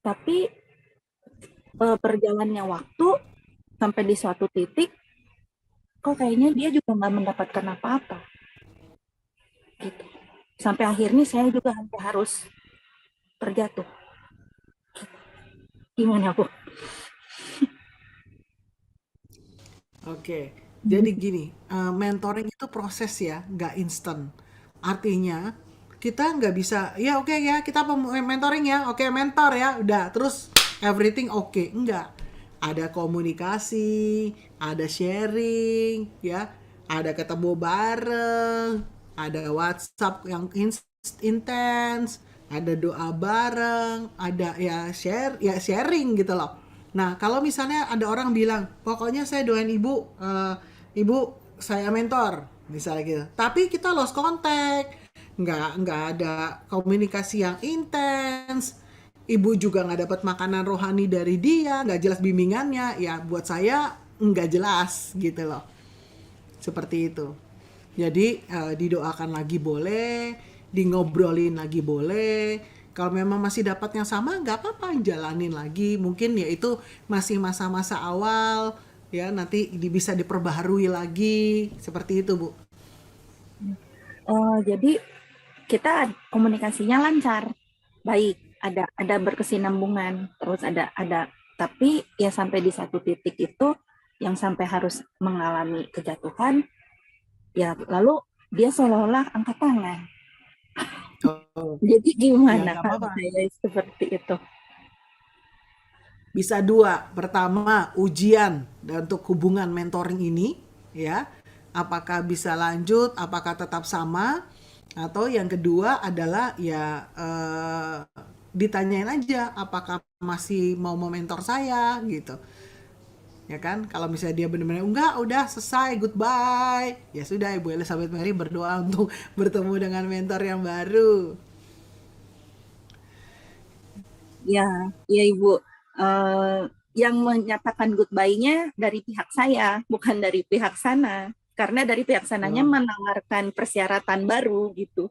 tapi berjalannya waktu sampai di suatu titik, kok kayaknya dia juga nggak mendapatkan apa-apa, gitu. Sampai akhirnya saya juga harus terjatuh. Gimana, Bu? Oke, jadi gini, mentoring itu proses ya, nggak instan. Artinya kita nggak bisa, ya oke ya kita mentoring ya, oke mentor ya, udah terus everything oke, enggak. Ada komunikasi, ada sharing, ya, ada ketemu bareng, ada WhatsApp yang intens, ada doa bareng, ada ya sharing gitu loh. Nah, kalau misalnya ada orang bilang, pokoknya saya doain ibu, ibu saya mentor, misalnya gitu. Tapi kita lost contact, nggak ada komunikasi yang intens. Ibu juga nggak dapat makanan rohani dari dia, nggak jelas bimbingannya. Ya, buat saya nggak jelas gitu loh. Seperti itu. Jadi didoakan lagi boleh, di ngobrolin lagi boleh. Kalau memang masih dapat yang sama, nggak apa-apa, jalanin lagi. Mungkin ya itu masih masa-masa awal, ya nanti bisa diperbaharui lagi, seperti itu Bu. Jadi kita komunikasinya lancar, baik, ada berkesinambungan, terus ada, tapi ya sampai di satu titik itu yang sampai harus mengalami kejatuhan, ya lalu dia seolah-olah angkat tangan. Oh, Jadi ya gimana nggak kalau apa-apa. saya seperti itu? Bisa dua. Pertama, ujian dan untuk hubungan mentoring ini, ya. Apakah bisa lanjut, apakah tetap sama, atau yang kedua adalah ya ditanyain aja apakah masih mau mementor saya gitu. Ya kan? Kalau misalnya dia benar-benar enggak, udah selesai, goodbye. Ya sudah, Ibu Elizabeth Mary berdoa untuk bertemu dengan mentor yang baru. Ya, ya Ibu. Eh, yang menyatakan goodbye-nya dari pihak saya, bukan dari pihak sana. Karena dari pihak sananya Oh. menawarkan persyaratan baru gitu.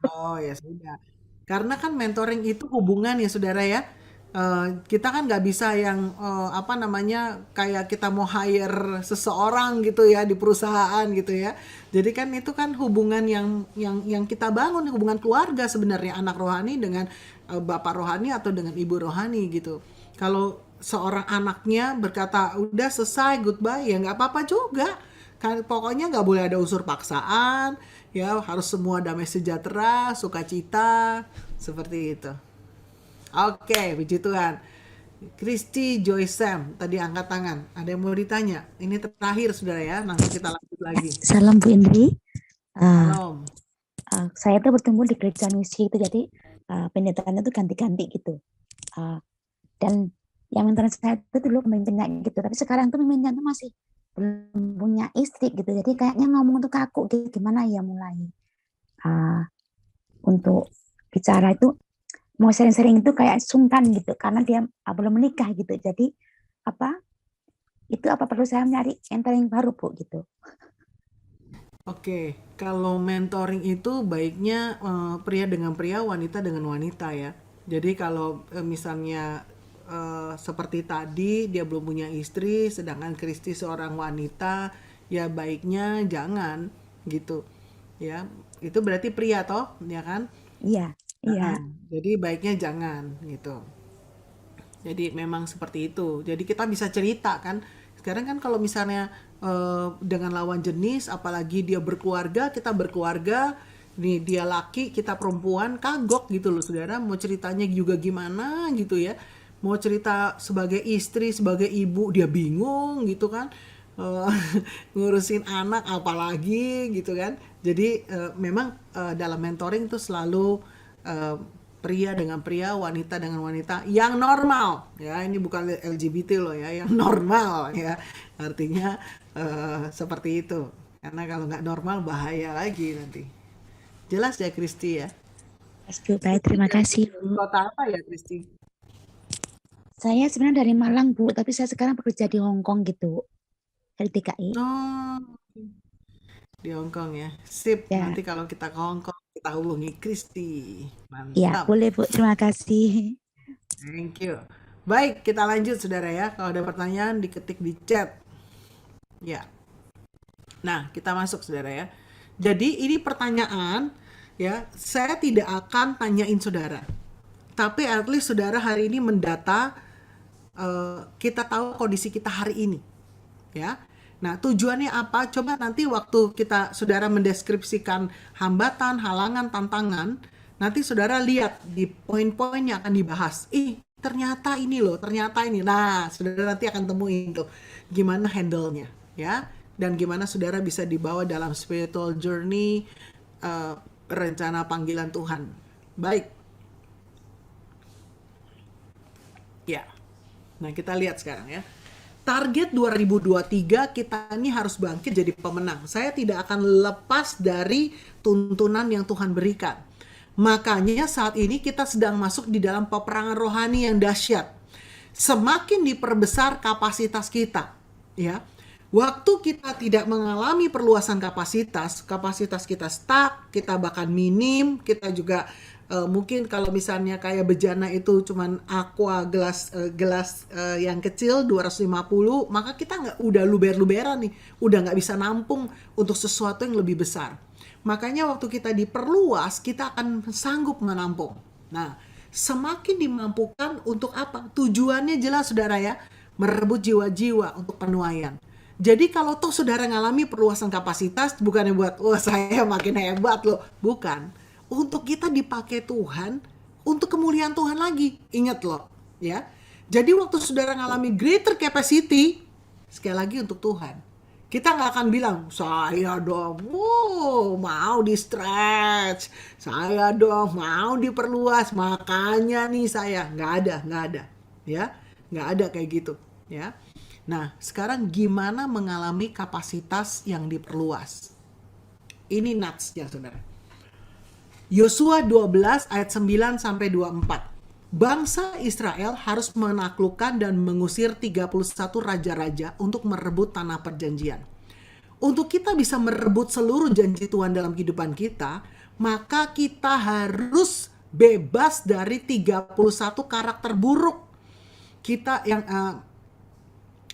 Oh ya sudah. Karena kan mentoring itu hubungan ya saudara ya. Kita kan nggak bisa yang apa namanya kayak kita mau hire seseorang gitu ya di perusahaan gitu ya. Jadi kan itu kan hubungan yang kita bangun, hubungan keluarga sebenarnya anak rohani dengan bapak rohani atau dengan ibu rohani gitu. Kalau seorang anaknya berkata udah selesai goodbye ya nggak apa-apa juga. Kan pokoknya nggak boleh ada unsur paksaan, ya harus semua damai sejahtera, sukacita, seperti itu. Oke, puji Tuhan. Kristi Joy Sam tadi angkat tangan. Ada yang mau ditanya? Ini terakhir saudara ya, nanti kita lanjut lagi. Salam Bu Indri. Salam. Saya tuh bertemu di gereja misi itu, jadi pendetanya tuh ganti-ganti gitu. Dan yang mentor saya itu dulu pemimpinnya gitu, tapi sekarang tuh pemimpinnya tuh masih belum punya istri gitu. Jadi kayaknya ngomong tuh kaku gitu, gimana ya mulai untuk bicara itu mau sering-sering itu kayak sungkan gitu karena dia belum menikah gitu. Jadi apa perlu saya nyari mentoring baru Bu gitu? Oke, kalau mentoring itu baiknya pria dengan pria, wanita dengan wanita ya. Jadi kalau misalnya seperti tadi dia belum punya istri, sedangkan Kristi seorang wanita, ya baiknya jangan gitu. Ya, itu berarti pria toh, ya kan? Iya, iya. Jadi baiknya jangan gitu. Jadi memang seperti itu. Jadi kita bisa cerita kan. Sekarang kan kalau misalnya dengan lawan jenis, apalagi dia berkeluarga, kita berkeluarga, nih dia laki, kita perempuan, kagok gitu loh saudara. Mau ceritanya juga gimana gitu ya. Mau cerita sebagai istri, sebagai ibu, dia bingung gitu kan. Eh, ngurusin anak apalagi gitu kan. Jadi memang dalam mentoring itu selalu eh, pria dengan pria, wanita dengan wanita yang normal ya, ini bukan LGBT loh ya, yang normal ya, artinya seperti itu. Karena kalau nggak normal bahaya lagi nanti. Jelas ya Kristi ya? Mas Bu, baik, terima kasih Di Bu. kota apa ya Kristi? Saya sebenarnya dari Malang Bu, tapi saya sekarang bekerja di Hong Kong gitu, dari DKI. Oh, di Hong Kong ya. Sip, Ya, nanti kalau kita ke Hong Kong kita hubungi Kristi. ya Mantap. boleh Bu, terima kasih. Thank you. Baik, kita lanjut saudara ya. Kalau ada pertanyaan diketik di chat. Ya. Nah, kita masuk saudara ya. Jadi ini pertanyaan ya, saya tidak akan tanyain saudara. Tapi at least saudara hari ini mendata, kita tahu kondisi kita hari ini. Ya. Nah, tujuannya apa? Coba nanti waktu kita saudara mendeskripsikan hambatan, halangan, tantangan, nanti saudara lihat di poin-poin yang akan dibahas. Ternyata ini loh, ternyata ini. Nah, saudara nanti akan temuin tuh gimana handle-nya, ya. Dan gimana saudara bisa dibawa dalam spiritual journey, rencana panggilan Tuhan. Baik. Ya. Nah, kita lihat sekarang ya. Target 2023 kita ini harus bangkit jadi pemenang. Saya tidak akan lepas dari tuntunan yang Tuhan berikan. Makanya saat ini kita sedang masuk di dalam peperangan rohani yang dahsyat. Semakin diperbesar kapasitas kita, ya. Waktu kita tidak mengalami perluasan kapasitas kita stuck, kita bahkan minim, kita juga mungkin kalau misalnya kayak bejana itu cuman aqua gelas yang kecil 250, maka kita nggak, udah luber-luberan nih, udah nggak bisa nampung untuk sesuatu yang lebih besar. Makanya waktu kita diperluas, kita akan sanggup menampung. Nah, semakin dimampukan untuk apa? Tujuannya jelas saudara ya, merebut jiwa-jiwa untuk penuaian. Jadi kalau toh saudara ngalami perluasan kapasitas, bukannya buat, wah saya makin hebat loh. Bukan. Untuk kita dipakai Tuhan, untuk kemuliaan Tuhan lagi. Ingat loh, ya. Jadi waktu saudara ngalami greater capacity, sekali lagi untuk Tuhan. Kita nggak akan bilang, saya dong, mau di stretch, saya dong mau diperluas, makanya nih saya. Nggak ada, ya. Nggak ada kayak gitu, ya. Nah, sekarang gimana mengalami kapasitas yang diperluas? Ini nuts ya saudara. Yosua 12 ayat 9 sampai 24. Bangsa Israel harus menaklukkan dan mengusir 31 raja-raja untuk merebut tanah perjanjian. Untuk kita bisa merebut seluruh janji Tuhan dalam kehidupan kita, maka kita harus bebas dari 31 karakter buruk.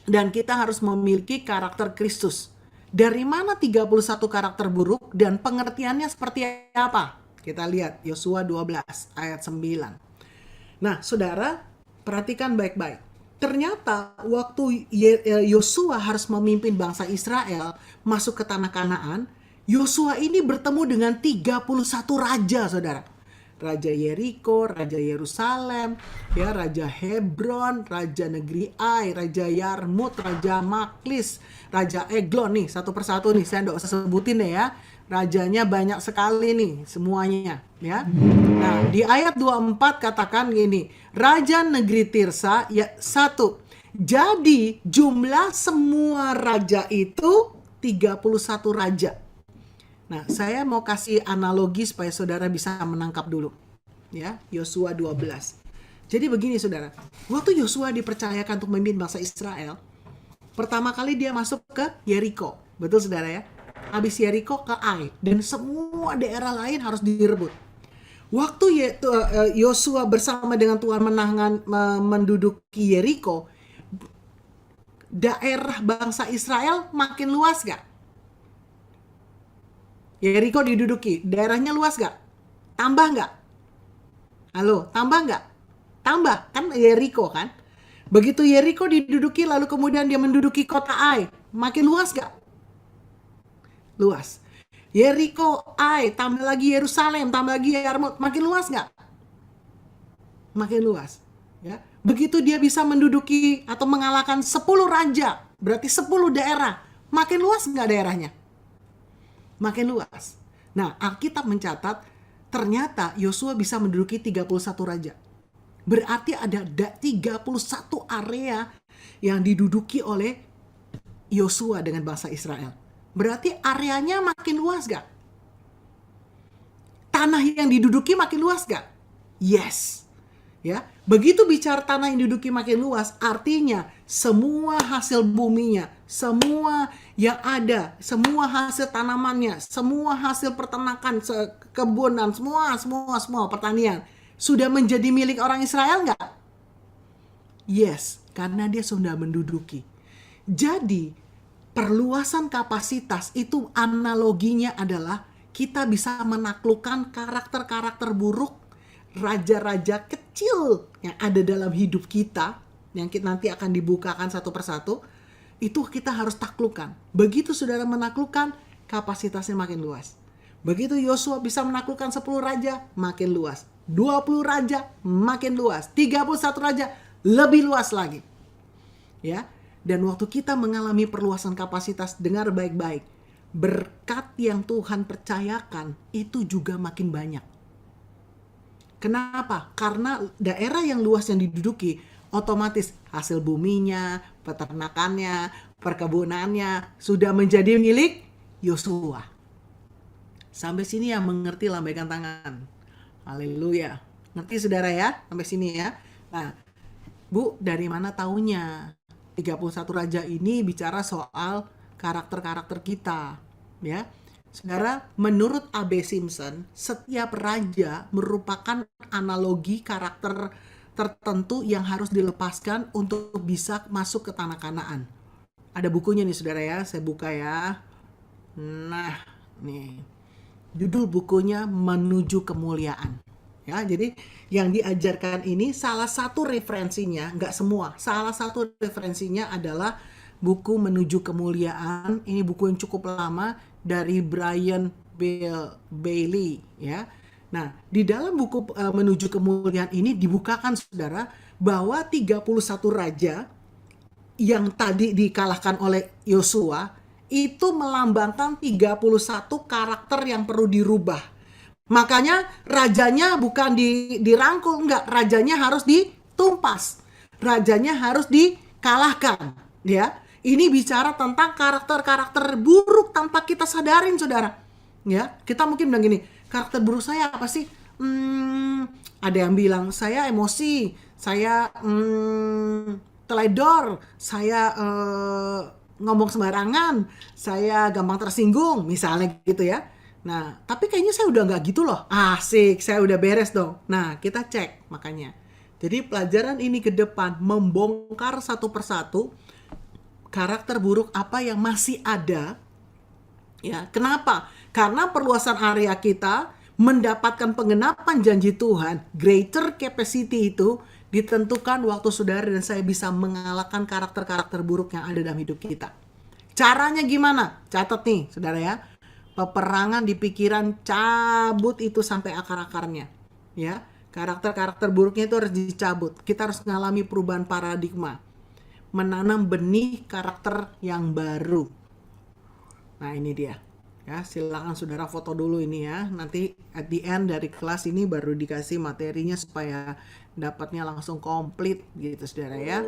Dan kita harus memiliki karakter Kristus. Dari mana 31 karakter buruk dan pengertiannya seperti apa? Kita lihat Yosua 12 ayat 9. Nah, saudara, perhatikan baik-baik. Ternyata waktu Yosua harus memimpin bangsa Israel masuk ke tanah Kanaan, Yosua ini bertemu dengan 31 raja, saudara. Raja Yeriko, Raja Yerusalem, ya, Raja Hebron, Raja Negeri Ai, Raja Yarmut, Raja Maklis, Raja Eglon nih, satu persatu nih, saya nggak usah sebutin deh ya. Rajanya banyak sekali nih semuanya, ya. Nah, di ayat 24 katakan gini, Raja Negeri Tirsa ya 1. Jadi jumlah semua raja itu 31 raja. Nah, saya mau kasih analogi supaya saudara bisa menangkap dulu. Ya, Yosua 12. Jadi begini saudara, waktu Yosua dipercayakan untuk memimpin bangsa Israel, pertama kali dia masuk ke Yeriko. Betul saudara ya? Habis Yeriko ke Ai, dan semua daerah lain harus direbut. Waktu Yosua bersama dengan Tuhan menduduki Yeriko, daerah bangsa Israel makin luas gak? Yeriko diduduki, daerahnya luas gak? Tambah gak? Halo, tambah gak? Tambah, kan Yeriko kan? Begitu Yeriko diduduki lalu kemudian dia menduduki kota Ai, makin luas gak? Luas. Yeriko, Ai, tambah lagi Yerusalem, tambah lagi Yarmut, makin luas gak? Makin luas. Ya. Begitu dia bisa menduduki atau mengalahkan 10 raja, berarti 10 daerah, makin luas gak daerahnya? Makin luas. Nah, Alkitab mencatat ternyata Yosua bisa menduduki 31 raja. Berarti ada 31 area yang diduduki oleh Yosua dengan bangsa Israel. berarti areanya makin luas gak? Tanah yang diduduki makin luas gak? Yes. Ya, begitu bicara tanah yang diduduki makin luas, artinya semua hasil buminya, semua yang ada, semua hasil tanamannya, semua hasil peternakan, kebunan, semua pertanian sudah menjadi milik orang Israel nggak? Yes, karena dia sudah menduduki. Jadi, perluasan kapasitas itu analoginya adalah kita bisa menaklukkan karakter-karakter buruk, raja-raja kecil yang ada dalam hidup kita, yang nanti akan dibukakan satu persatu, itu kita harus taklukkan. Begitu saudara menaklukkan, kapasitasnya makin luas. Begitu Yosua bisa menaklukkan 10 raja, makin luas. 20 raja, makin luas. 31 raja, lebih luas lagi. Ya, dan waktu kita mengalami perluasan kapasitas, dengar baik-baik, berkat yang Tuhan percayakan itu juga makin banyak. Kenapa? Karena daerah yang luas yang diduduki, otomatis hasil buminya, peternakannya, perkebunannya sudah menjadi milik Yosua. Sampai sini yang mengerti lambaikan tangan. Haleluya. Ngerti saudara ya? Sampai sini ya. Nah, Bu, dari mana taunya? 31 raja ini bicara soal karakter-karakter kita, ya. Saudara, menurut A.B. Simpson, setiap raja merupakan analogi karakter tertentu yang harus dilepaskan untuk bisa masuk ke tanah Kanaan. Ada bukunya nih saudara ya, saya buka ya. Nah, nih. Judul bukunya Menuju Kemuliaan. Ya, jadi yang diajarkan ini salah satu referensinya, nggak semua, salah satu referensinya adalah buku Menuju Kemuliaan. Ini buku yang cukup lama dari Brian Bailey ya. Nah, di dalam buku Menuju Kemuliaan ini dibukakan saudara bahwa 31 raja yang tadi dikalahkan oleh Yosua itu melambangkan 31 karakter yang perlu dirubah. Makanya rajanya bukan dirangkul, enggak, rajanya harus ditumpas. Rajanya harus dikalahkan, ya. Ini bicara tentang karakter-karakter buruk tanpa kita sadarin, saudara. Ya, kita mungkin bilang gini, karakter buruk saya apa sih? Ada yang bilang saya emosi, saya teledor, saya ngomong sembarangan, saya gampang tersinggung, misalnya gitu ya. Nah, tapi kayaknya saya udah nggak gitu loh. Asik, saya udah beres dong. Nah, kita cek makanya. Jadi pelajaran ini ke depan membongkar satu persatu karakter buruk apa yang masih ada. Ya, kenapa? Karena perluasan area kita mendapatkan penggenapan janji Tuhan, greater capacity itu ditentukan waktu saudara dan saya bisa mengalahkan karakter-karakter buruk yang ada dalam hidup kita. Caranya gimana? Catat nih, saudara ya. Peperangan di pikiran, cabut itu sampai akar-akarnya. Ya, karakter-karakter buruknya itu harus dicabut. Kita harus mengalami perubahan paradigma. Menanam benih karakter yang baru. Nah, ini dia. Ya, silakan saudara foto dulu ini ya. Nanti at the end dari kelas ini baru dikasih materinya supaya dapatnya langsung komplit gitu saudara ya.